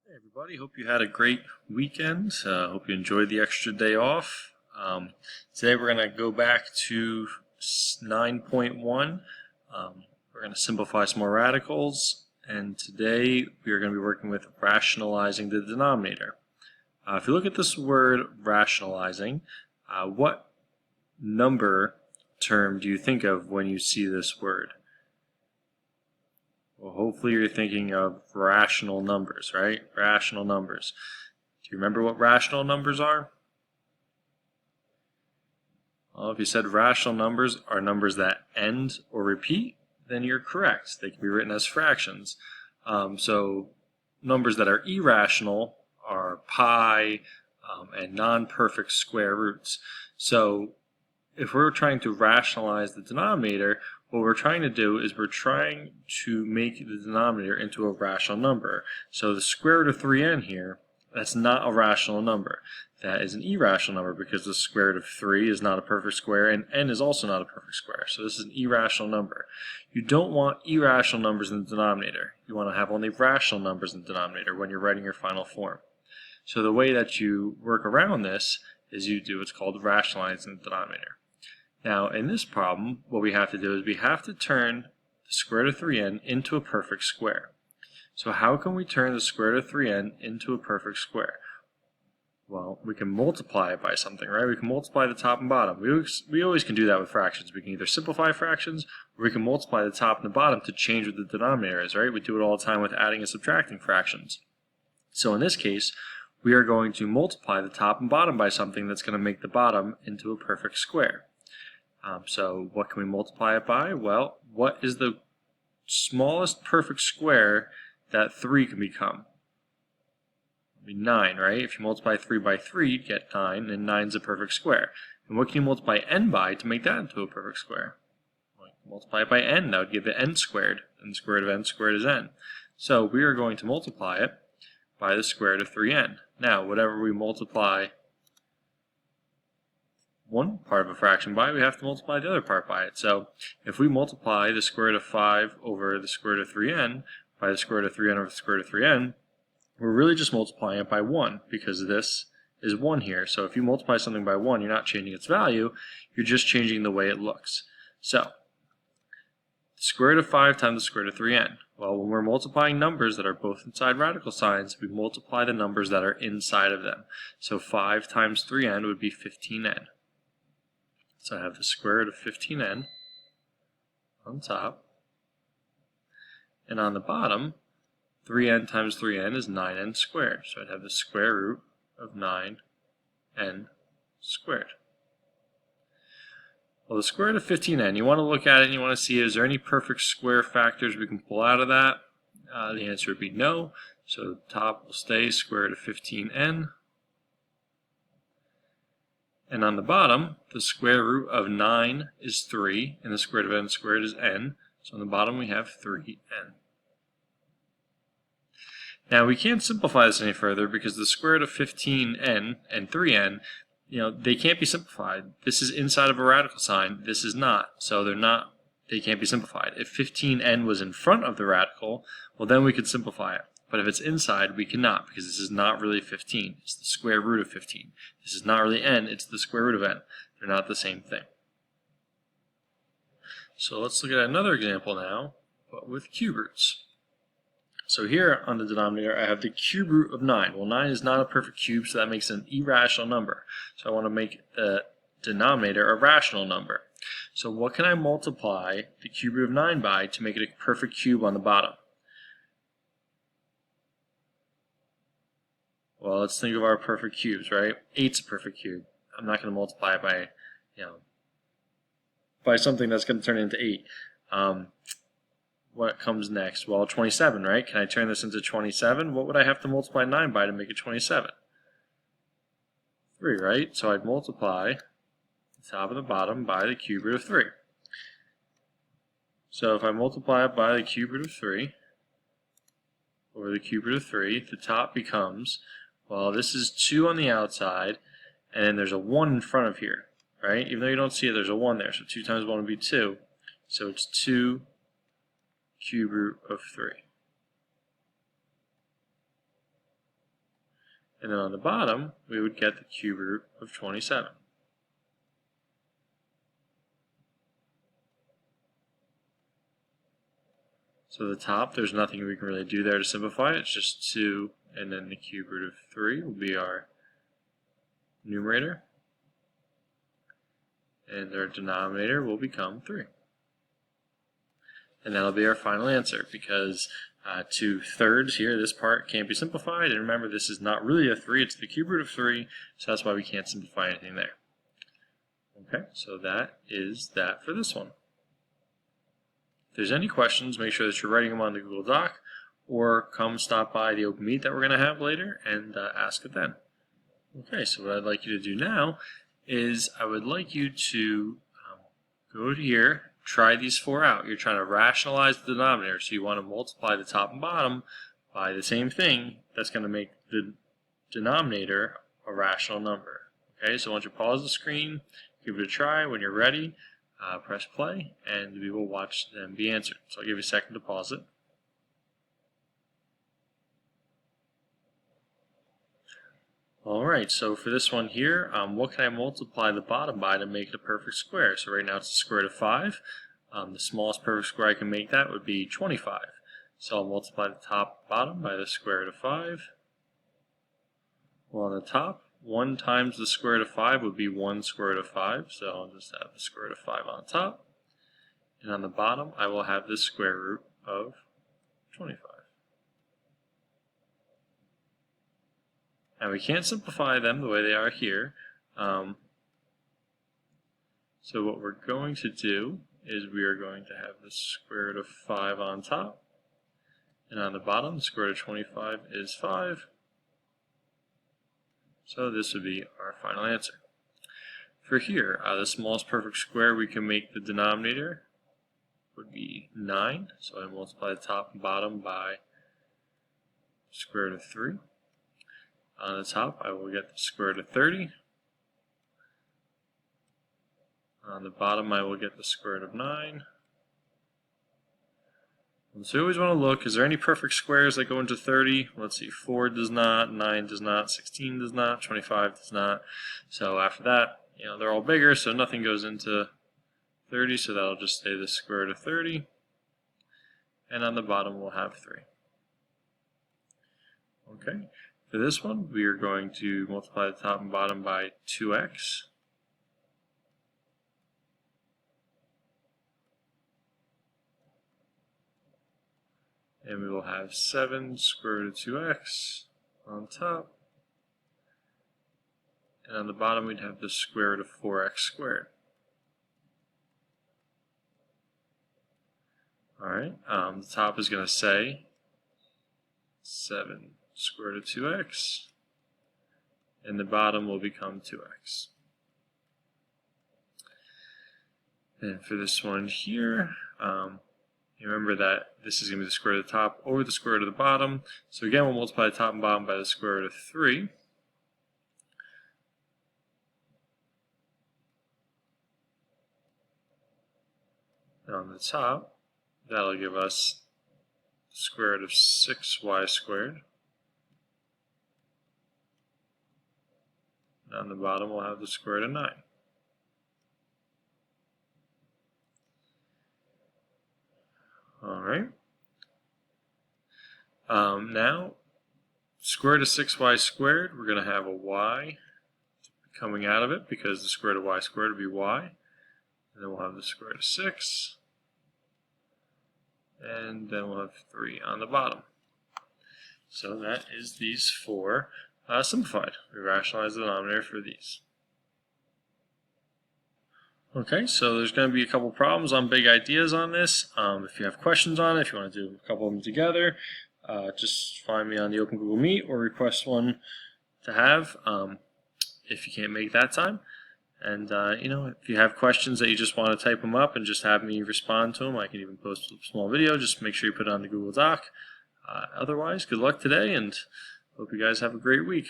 Hey everybody, hope you had a great weekend. Hope you enjoyed the extra day off. Today we're going to go back to 9.1. We're going to simplify some more radicals, and today we are going to be working with rationalizing the denominator. If you look at this word rationalizing, what number term do you think of when you see this word? Well, hopefully you're thinking of rational numbers, right? Rational numbers. Do you remember what rational numbers are? Well, if you said rational numbers are numbers that end or repeat, then you're correct. They can be written as fractions. So numbers that are irrational are pi and non-perfect square roots. So if we're trying to rationalize the denominator, what we're trying to do is we're trying to make the denominator into a rational number. So the square root of 3n here, that's not a rational number. That is an irrational number because the square root of 3 is not a perfect square and n is also not a perfect square. So this is an irrational number. You don't want irrational numbers in the denominator. You want to have only rational numbers in the denominator when you're writing your final form. So the way that you work around this is you do what's called rationalizing the denominator. Now, in this problem, what we have to do is we have to turn the square root of 3n into a perfect square. So how can we turn the square root of 3n into a perfect square? Well, we can multiply it by something, right? We can multiply the top and bottom. We always can do that with fractions. We can either simplify fractions, or we can multiply the top and the bottom to change what the denominator is, right? We do it all the time with adding and subtracting fractions. So in this case, we are going to multiply the top and bottom by something that's going to make the bottom into a perfect square. So what can we multiply it by? Well, what is the smallest perfect square that 3 can become? It'd be 9, right? If you multiply 3 by 3, you get 9, and 9 is a perfect square. And what can you multiply n by to make that into a perfect square? Well, multiply it by n, that would give it n squared, and the square root of n squared is n. So we are going to multiply it by the square root of 3n. Now, whatever we multiply one part of a fraction by, we have to multiply the other part by it. So if we multiply the square root of 5 over the square root of 3n by the square root of 3n over the square root of 3n, we're really just multiplying it by 1 because this is 1 here. So if you multiply something by 1, you're not changing its value, you're just changing the way it looks. So the square root of 5 times the square root of 3n. Well, when we're multiplying numbers that are both inside radical signs, we multiply the numbers that are inside of them. So 5 times 3n would be 15n. So I have the square root of 15n on top, and on the bottom, 3n times 3n is 9n squared. So I'd have the square root of 9n squared. Well, the square root of 15n, you want to look at it and you want to see, is there any perfect square factors we can pull out of that? The answer would be no. So the top will stay square root of 15n. And on the bottom, the square root of 9 is 3, and the square root of n squared is n. So on the bottom we have 3n. Now we can't simplify this any further because the square root of 15n and 3n, they can't be simplified. This is inside of a radical sign. This is not. So they can't be simplified. If 15n was in front of the radical, well then we could simplify it. But if it's inside, we cannot, because this is not really 15. It's the square root of 15. This is not really n, it's the square root of n. They're not the same thing. So let's look at another example now, but with cube roots. So here on the denominator, I have the cube root of 9. Well, 9 is not a perfect cube, so that makes it an irrational number. So I want to make the denominator a rational number. So what can I multiply the cube root of 9 by to make it a perfect cube on the bottom? Well, let's think of our perfect cubes, right? 8's a perfect cube. I'm not going to multiply it by, by something that's going to turn into 8. What comes next? Well, 27, right? Can I turn this into 27? What would I have to multiply 9 by to make it 27? 3, right? So I'd multiply the top and the bottom by the cube root of 3. So if I multiply it by the cube root of 3 over the cube root of 3, the top becomes, well, this is 2 on the outside, and then there's a 1 in front of here, right? Even though you don't see it, there's a 1 there. So 2 times 1 would be 2. So it's 2 cube root of 3. And then on the bottom, we would get the cube root of 27. So the top, there's nothing we can really do there to simplify it. It's just 2, and then the cube root of 3 will be our numerator. And our denominator will become 3. And that'll be our final answer, because 2/3 here, this part can't be simplified. And remember, this is not really a 3, it's the cube root of 3, so that's why we can't simplify anything there. Okay, so that is that for this one. If there's any questions, make sure that you're writing them on the Google Doc, or come stop by the open meet that we're going to have later and ask it then. Okay, so what I'd like you to do now is I would like you to go to here, try these 4 out. You're trying to rationalize the denominator, so you want to multiply the top and bottom by the same thing. That's going to make the denominator a rational number. Okay, so once you pause the screen, give it a try. When you're ready, press play, and we will watch them be answered. So I'll give you a second to pause it. Alright, so for this one here, what can I multiply the bottom by to make it a perfect square? So right now it's the square root of 5. The smallest perfect square I can make that would be 25. So I'll multiply the top and bottom by the square root of 5. Well, on the top, 1 times the square root of 5 would be 1 square root of 5. So I'll just have the square root of 5 on top. And on the bottom, I will have the square root of 25. And we can't simplify them the way they are here. So what we're going to do is we are going to have the square root of 5 on top. And on the bottom, the square root of 25 is 5. So this would be our final answer. For here, the smallest perfect square we can make the denominator would be 9. So I multiply the top and bottom by square root of 3. On the top, I will get the square root of 30. On the bottom, I will get the square root of 9. And so you always want to look, is there any perfect squares that go into 30? Let's see, 4 does not, 9 does not, 16 does not, 25 does not. So after that, they're all bigger, so nothing goes into 30, so that'll just stay the square root of 30. And on the bottom, we'll have 3. Okay. For this one, we are going to multiply the top and bottom by 2x. And we will have 7 square root of 2x on top. And on the bottom, we'd have the square root of 4x squared. Alright, the top is going to say 7 square root of 2x, and the bottom will become 2x. And for this one here, remember that this is going to be the square root of the top over the square root of the bottom. So again, we'll multiply the top and bottom by the square root of 3. And on the top, that'll give us the square root of 6y squared. And on the bottom, we'll have the square root of 9. Alright. Now, square root of 6y squared, we're going to have a y coming out of it because the square root of y squared would be y. And then we'll have the square root of 6. And then we'll have 3 on the bottom. So that is these 4 simplified. We rationalize the denominator for these. Okay, so there's going to be a couple problems on big ideas on this. If you have questions on it, if you want to do a couple of them together, just find me on the Open Google Meet or request one to have if you can't make that time. And if you have questions that you just want to type them up and just have me respond to them, I can even post a small video. Just make sure you put it on the Google Doc. Otherwise, good luck today, and hope you guys have a great week.